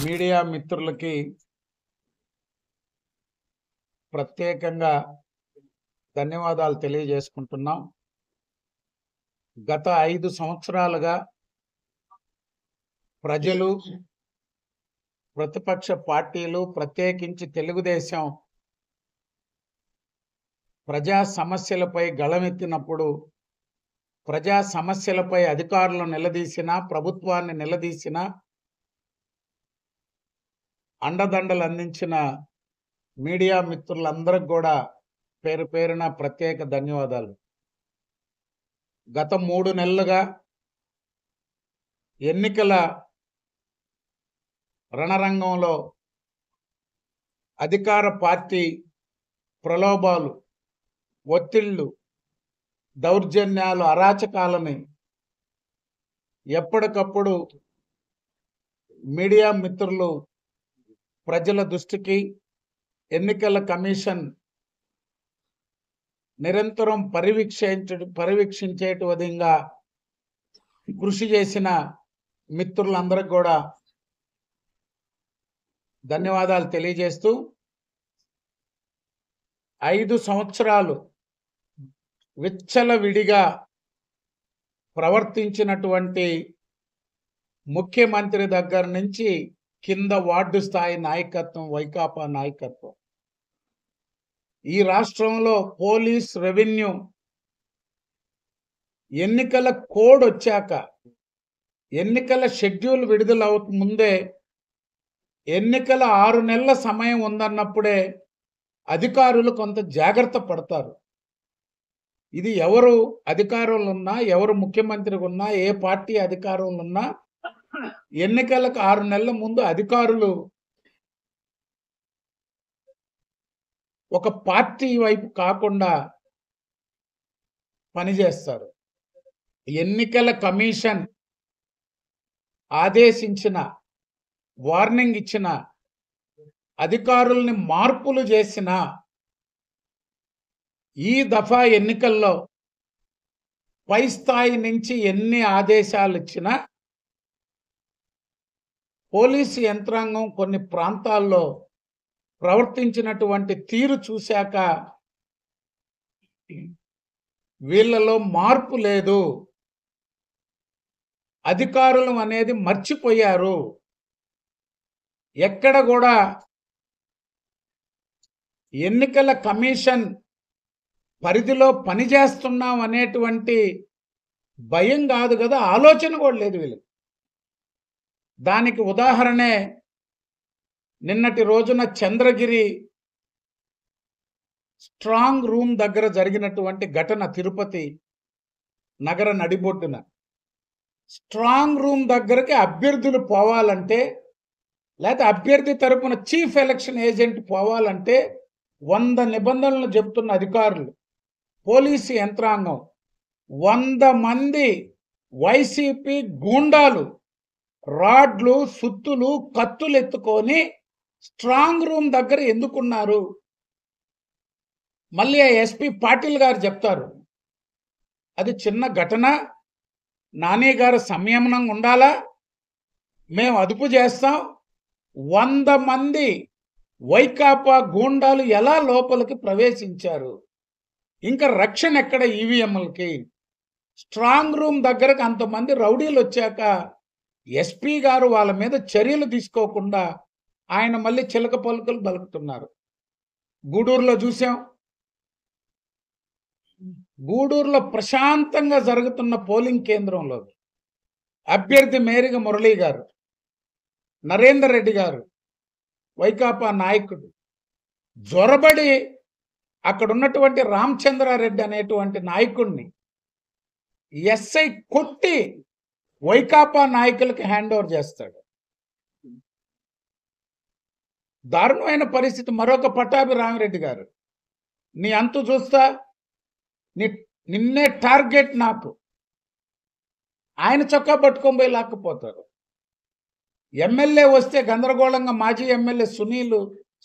Media మిత్రులకి ప్రత్యేకంగా ధన్యవాదాలు తెలియజేసుకుంటున్నాం. గత 5 సంవత్సరాలుగా ప్రజలు, ప్రతిపక్ష పార్టీలు, ప్రత్యేకించి తెలుగుదేశం ప్రజా సమస్యలపై గళమెత్తినప్పుడు, ప్రజా సమస్యలపై అధికారులను నిలదీసినా, ప్రభుత్వాన్ని నిలదీసినా అండదండలు అందించిన మీడియా మిత్రులందరికి కూడా పేరు పేరున ప్రత్యేక ధన్యవాదాలు. గత 3 నెలలుగా ఎన్నికల రణరంగంలో అధికార పార్టీ ప్రలోభాలు, ఒత్తిళ్లు, దౌర్జన్యాలు, అరాచకాలని ఎప్పటికప్పుడు మీడియా మిత్రులు ప్రజల దృష్టికి, ఎన్నికల కమిషన్ నిరంతరం పర్యవేక్షించే విధంగా కృషి చేసిన మిత్రులందరికీ కూడా ధన్యవాదాలు తెలియజేస్తూ, 5 సంవత్సరాలు విచ్చలవిడిగా ప్రవర్తించినటువంటి ముఖ్యమంత్రి దగ్గర నుంచి కింద వార్డు స్థాయి నాయకత్వం, వైకాపా నాయకత్వం, ఈ రాష్ట్రంలో పోలీస్, రెవెన్యూ ఎన్నికల కోడ్ వచ్చాక, ఎన్నికల షెడ్యూల్ విడుదల ముందే, ఎన్నికల 6 నెలల సమయం ఉందన్నప్పుడే అధికారులు కొంత జాగ్రత్త పడతారు. ఇది ఎవరు అధికారంలో ఉన్నా, ఎవరు ముఖ్యమంత్రి ఉన్నా, ఏ పార్టీ అధికారంలో ఉన్నా ఎన్నికలకు 6 నెలల ముందు అధికారులు ఒక పార్టీ వైపు కాకుండా పనిచేస్తారు. ఎన్నికల కమిషన్ ఆదేశించిన, వార్నింగ్ ఇచ్చిన, అధికారుల్ని మార్పులు చేసిన ఈ దఫా ఎన్నికల్లో పై స్థాయి నుంచి ఎన్ని ఆదేశాలు ఇచ్చినా పోలీసు యంత్రాంగం కొన్ని ప్రాంతాల్లో ప్రవర్తించినటువంటి తీరు చూశాక వీళ్ళలో మార్పు లేదు, అధికారులు అనేది మర్చిపోయారు, ఎక్కడ కూడా ఎన్నికల కమిషన్ పరిధిలో పనిచేస్తున్నాం అనేటువంటి భయం కాదు కదా, ఆలోచన కూడా లేదు వీళ్ళకి. దానికి ఉదాహరణే నిన్నటి రోజున చంద్రగిరి స్ట్రాంగ్ రూమ్ దగ్గర జరిగినటువంటి ఘటన. తిరుపతి నగర నడిబొడ్డున స్ట్రాంగ్ రూమ్ దగ్గరికి అభ్యర్థులు పోవాలంటే, లేకపోతే అభ్యర్థి తరపున చీఫ్ ఎలక్షన్ ఏజెంట్ పోవాలంటే 100 నిబంధనలు చెబుతున్న అధికారులు, పోలీసు యంత్రాంగం, 100 మంది వైసీపీ గూండాలు రాడ్లు, సుత్తులు, కత్తులు ఎత్తుకొని స్ట్రాంగ్ రూమ్ దగ్గర ఎందుకున్నారు? మళ్ళీ ఎస్పీ పాటిల్ గారు చెప్తారు, అది చిన్న ఘటన, నాని గారు సంయమనంగా ఉండాలా, మేము అదుపు చేస్తాం. 100 మంది వైకాపా గూండాలు ఎలా లోపలికి ప్రవేశించారు? ఇంకా రక్షణ ఎక్కడ ఈవీఎంలకి? స్ట్రాంగ్ రూమ్ దగ్గరకు అంతమంది రౌడీలు వచ్చాక ఎస్పీ గారు వాళ్ళ మీద చర్యలు తీసుకోకుండా ఆయన మళ్ళీ చిలక పలుకులు పలుకుతున్నారు. గూడూరులో చూసాం. గూడూరులో ప్రశాంతంగా జరుగుతున్న పోలింగ్ కేంద్రంలో అభ్యర్థి మేరిగ మురళీ గారు, నరేందర్ రెడ్డి గారు, వైకాపా నాయకుడు జొరబడి అక్కడ ఉన్నటువంటి రామచంద్రారెడ్డి అనేటువంటి నాయకుడిని ఎస్ఐ కొట్టి వైకాపా నాయకులకి హ్యాండ్ ఓవర్ చేస్తాడు. దారుణమైన పరిస్థితి. మరొక పట్టాభి రామిరెడ్డి గారు, నీ అంతు చూస్తా, నిన్నే టార్గెట్ నాకు, ఆయన చొక్కా పట్టుకొని పోయి లాక్కుపోతారు. ఎమ్మెల్యే వస్తే గందరగోళంగా మాజీ ఎమ్మెల్యే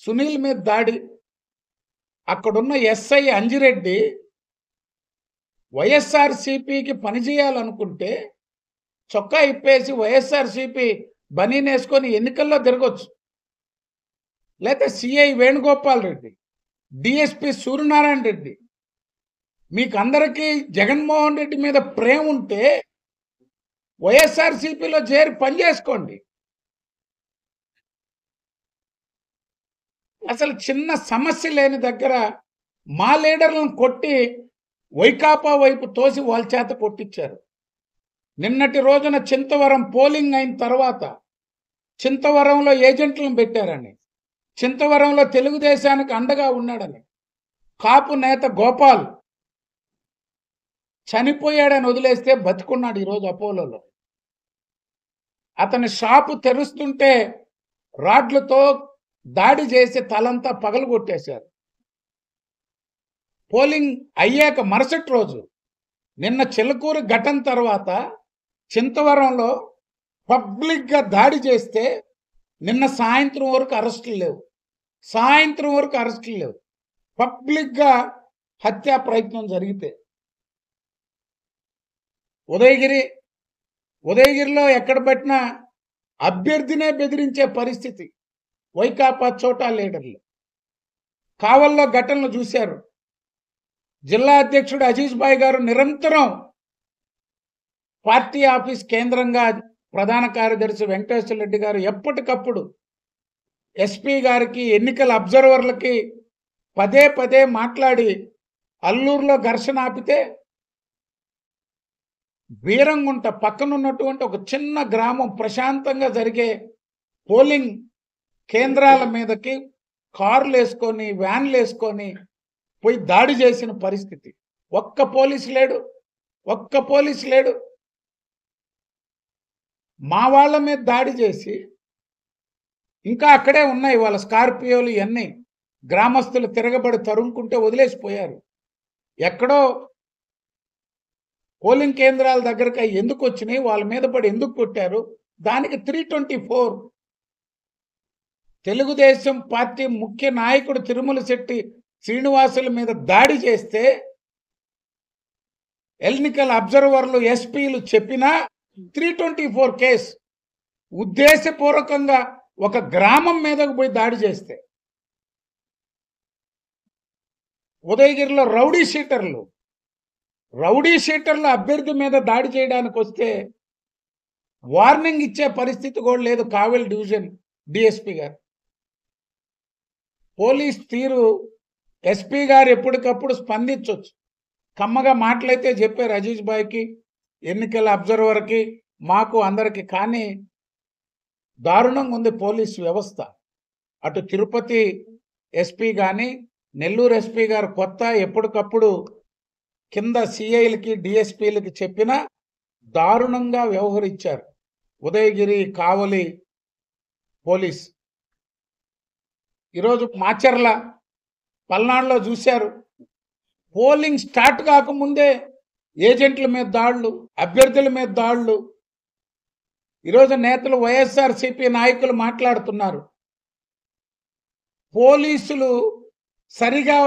సునీల్ మీద దాడి. అక్కడున్న ఎస్ఐ అంజిరెడ్డి వైఎస్ఆర్సీపీకి పనిచేయాలనుకుంటే చొక్కా ఇప్పేసి వైఎస్ఆర్సీపీ బనీన్ వేసుకొని ఎన్నికల్లో తిరగొచ్చు. లేకపోతే సిఐ వేణుగోపాల్ రెడ్డి, డిఎస్పి సూర్యనారాయణ రెడ్డి, మీకు అందరికీ జగన్మోహన్ రెడ్డి మీద ప్రేమ ఉంటే వైఎస్ఆర్సీపీలో చేరి పనిచేసుకోండి. అసలు చిన్న సమస్య లేని దగ్గర మా లీడర్లను కొట్టి వైకాపా వైపు తోసి వాళ్ళ చేత కొట్టించారు. నిన్నటి రోజున చింతవరం పోలింగ్ అయిన తర్వాత చింతవరంలో ఏజెంట్లను పెట్టారని, చింతవరంలో తెలుగుదేశానికి అండగా ఉన్నాడని, కాపు నేత గోపాల్ చనిపోయాడని వదిలేస్తే బతికున్నాడు ఈరోజు అపోలోలో. అతని షాపు తెరుస్తుంటే రాడ్లతో దాడి చేసి తలంతా పగలగొట్టేశారు. పోలింగ్ అయ్యాక మరుసటి రోజు నిన్న చిలకూరు ఘటన తర్వాత చింతవరంలో పబ్లిక్గా దాడి చేస్తే నిన్న సాయంత్రం వరకు అరెస్టులు లేవు. పబ్లిక్గా హత్యా ప్రయత్నం జరిగితే ఉదయగిరిలో ఎక్కడ పెట్టినా అభ్యర్థినే బెదిరించే పరిస్థితి వైకాపా చోటా లీడర్లు. కావల్లో ఘటనలు చూశారు. జిల్లా అధ్యక్షుడు అజీజ్ భాయ్ గారు నిరంతరం పార్టీ ఆఫీస్ కేంద్రంగా ప్రధాన కార్యదర్శి వెంకటేశ్వర రెడ్డి గారు ఎప్పటికప్పుడు ఎస్పీ గారికి, ఎన్నికల అబ్జర్వర్లకి పదే పదే మాట్లాడి అల్లూరులో ఘర్షణ ఆపితే వీరంగుంట పక్కనున్నటువంటి ఒక చిన్న గ్రామం ప్రశాంతంగా జరిగే పోలింగ్ కేంద్రాల మీదకి కార్లు వేసుకొని, వ్యాన్లు వేసుకొని పోయి దాడి చేసిన పరిస్థితి. ఒక్క పోలీసు లేడు. మా వాళ్ళ మీద దాడి చేసి ఇంకా అక్కడే ఉన్నాయి వాళ్ళ స్కార్పియోలు ఇవన్నీ. గ్రామస్తులు తిరగబడి తరుముకుంటే వదిలేసిపోయారు. ఎక్కడో పోలింగ్ కేంద్రాల దగ్గరకు ఎందుకు వచ్చినాయి, వాళ్ళ మీద పడి ఎందుకు కొట్టారు, దానికి 324 తెలుగుదేశం పార్టీ ముఖ్య నాయకుడు తిరుమల శెట్టి శ్రీనివాసుల మీద దాడి చేస్తే ఎన్నికల అబ్జర్వర్లు, ఎస్పీలు చెప్పినా 324 కేసు. ఉద్దేశపూర్వకంగా ఒక గ్రామం మీదకు పోయి దాడి చేస్తే, ఉదయగిరిలో రౌడీ షీటర్లు అభ్యర్థి మీద దాడి చేయడానికి వస్తే వార్నింగ్ ఇచ్చే పరిస్థితి కూడా లేదు కావలి డివిజన్ డిఎస్పీ గారు. పోలీస్ తీరు ఎస్పీ గారు ఎప్పటికప్పుడు స్పందించవచ్చు. కమ్మగా మాటలైతే చెప్పారు అజీజ్ భాయ్కి, ఎన్నికల అబ్జర్వర్కి, మాకు అందరికి. కానీ దారుణంగా ఉంది పోలీస్ వ్యవస్థ. అటు తిరుపతి ఎస్పీ కానీ, నెల్లూరు ఎస్పీ గారు కొత్త, ఎప్పటికప్పుడు కింద సిఐలకి, డిఎస్పీలకి చెప్పినా దారుణంగా వ్యవహరించారు ఉదయగిరి, కావలి పోలీస్. ఈరోజు మాచర్ల, పల్నాడులో చూశారు. పోలింగ్ స్టార్ట్ కాకముందే ఏజెంట్ల మీద దాడులు, అభ్యర్థుల మీద దాడులు. ఈరోజు నేతలు, వైఎస్ఆర్సీపీ నాయకులు మాట్లాడుతున్నారు, పోలీసులు సరిగా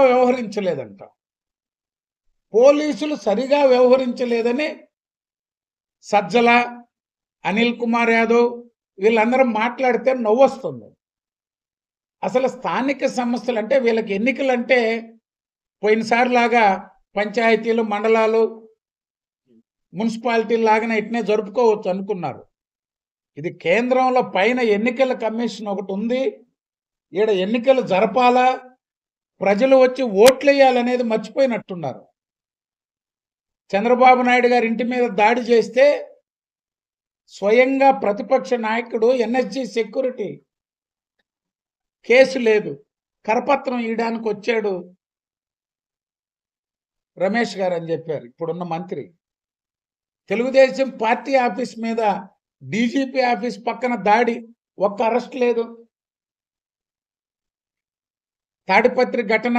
వ్యవహరించలేదని సజ్జల, అనిల్ కుమార్ యాదవ్ వీళ్ళందరూ మాట్లాడితే నవ్వొస్తుంది. అసలు స్థానిక సమస్యలు అంటే వీళ్ళకి ఎన్నికలంటే పోయినసారి లాగా పంచాయతీలు, మండలాలు, మున్సిపాలిటీలు లాగానే ఇట్నే జరుపుకోవచ్చు అనుకున్నారు. ఇది కేంద్రంలో పైన ఎన్నికల కమిషన్ ఒకటి ఉంది. ఈడ ఎన్నికలు జరపాలా, ప్రజలు వచ్చి ఓట్లు వేయాలనేది మర్చిపోయినట్టున్నారు. చంద్రబాబు నాయుడు గారి ఇంటి మీద దాడి చేస్తే స్వయంగా ప్రతిపక్ష నాయకుడు ఎన్ఎస్జీ సెక్యూరిటీ కేసు లేదు, కరపత్రం ఇవ్వడానికి వచ్చాడు రమేష్ గారు అని చెప్పారు ఇప్పుడున్న మంత్రి. తెలుగుదేశం పార్టీ ఆఫీస్ మీద డీజీపీ ఆఫీస్ పక్కన దాడి, ఒక్క అరెస్ట్ లేదు. తాడిపత్రి ఘటన,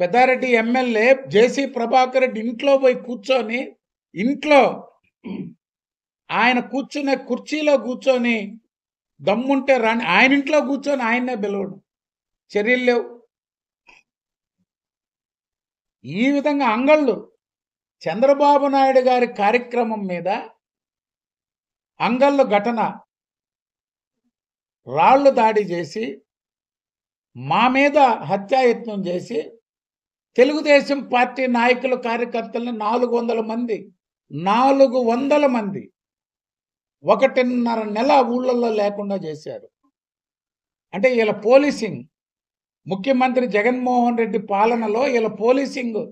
పెద్దారెడ్డి ఎమ్మెల్యే జేసీ ప్రభాకర్ రెడ్డి ఇంట్లో పోయి కూర్చొని, ఇంట్లో ఆయన కూర్చునే కుర్చీలో కూర్చొని దమ్ముంటే రాని, ఆయన ఇంట్లో కూర్చొని ఆయన్నే పిలవడు, చర్యలు లేవు. ఈ విధంగా అంగళ్ళు చంద్రబాబు నాయుడు గారి కార్యక్రమం మీద అంగళ్ళు ఘటన రాళ్లు దాడి చేసి మా మీద హత్యాయత్నం చేసి తెలుగుదేశం పార్టీ నాయకులు కార్యకర్తలను 400 మంది 400 మంది 1.5 నెల ఊళ్ళల్లో లేకుండా చేశారు. అంటే ఇలా పోలీసింగ్, ముఖ్యమంత్రి జగన్మోహన్ రెడ్డి పాలనలో ఇలా పోలీసింగ్,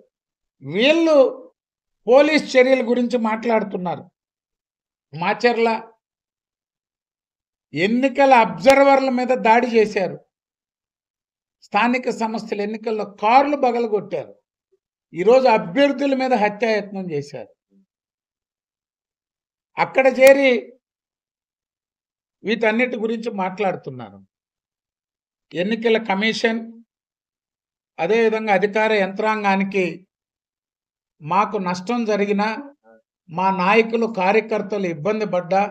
వీళ్ళు పోలీస్ చర్యల గురించి మాట్లాడుతున్నారు. మాచర్ల ఎన్నికల అబ్జర్వర్ల మీద దాడి చేశారు. స్థానిక సంస్థల ఎన్నికల్లో కార్లు బగలగొట్టారు. ఈరోజు అభ్యర్థుల మీద హత్యాయత్నం చేశారు. అక్కడ చేరి వీటన్నిటి గురించి మాట్లాడుతున్నారు. ఎన్నికల కమిషన్, అదేవిధంగా అధికార యంత్రాంగానికి మాకు నష్టం జరిగినా, మా నాయకులు కార్యకర్తలు ఇబ్బంది పడ్డా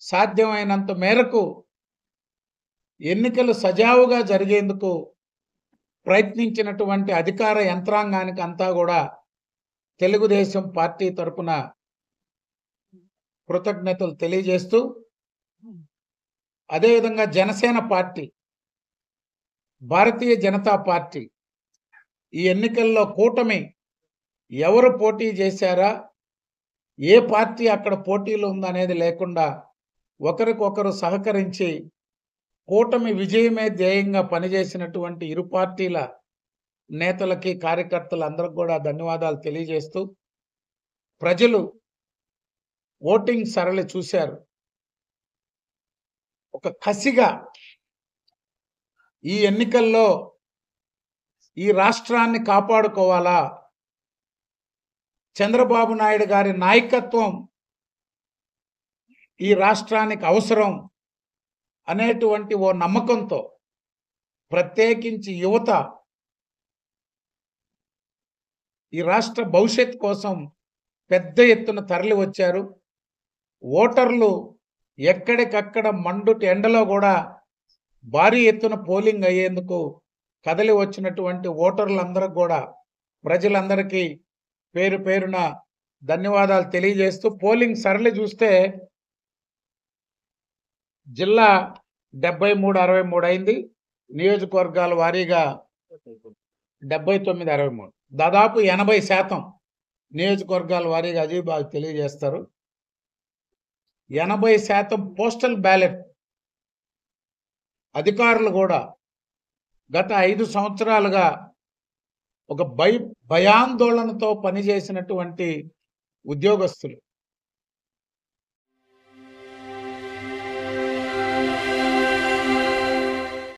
సాధ్యమైనంత మేరకు ఎన్నికలు సజావుగా జరిగేందుకు ప్రయత్నించినటువంటి అధికార యంత్రాంగానికి అంతా కూడా తెలుగుదేశం పార్టీ తరపున కృతజ్ఞతలు తెలియజేస్తూ, అదేవిధంగా జనసేన పార్టీ, భారతీయ జనతా పార్టీ ఈ ఎన్నికల్లో కూటమి ఎవరు పోటీ చేశారా, ఏ పార్టీ అక్కడ పోటీలో ఉందనేది లేకుండా ఒకరికొకరు సహకరించి కూటమి విజయమే ధ్యేయంగా పనిచేసినటువంటి ఇరు పార్టీల నేతలకి కార్యకర్తలందరికీ కూడా ధన్యవాదాలు తెలియజేస్తూ, ప్రజలు ఓటింగ్ సరళి చూశారు. ఒక కసిగా ఈ ఎన్నికల్లో ఈ రాష్ట్రాన్ని కాపాడుకోవాలా, చంద్రబాబు నాయుడు గారి నాయకత్వం ఈ రాష్ట్రానికి అవసరం అనేటువంటి ఓ నమ్మకంతో ప్రత్యేకించి యువత ఈ రాష్ట్ర భవిష్యత్ కోసం పెద్ద ఎత్తున తరలి వచ్చారు. ఓటర్లు ఎక్కడికక్కడ మండుటి ఎండలో కూడా భారీ ఎత్తున పోలింగ్ అయ్యేందుకు కదలి వచ్చినటువంటి ఓటర్లందరికీ కూడా ప్రజలందరికీ పేరు పేరున ధన్యవాదాలు తెలియజేస్తూ, పోలింగ్ సరళి చూస్తే జిల్లా 73-63 అయింది. నియోజకవర్గాల వారీగా 79-63, దాదాపు 80% నియోజకవర్గాల వారీగా అజయ్ బాగా తెలియజేస్తారు. 80% పోస్టల్ బ్యాలెట్. అధికారులు కూడా గత 5 సంవత్సరాలుగా ఒక భయాందోళనతో పనిచేసినటువంటి ఉద్యోగస్తులు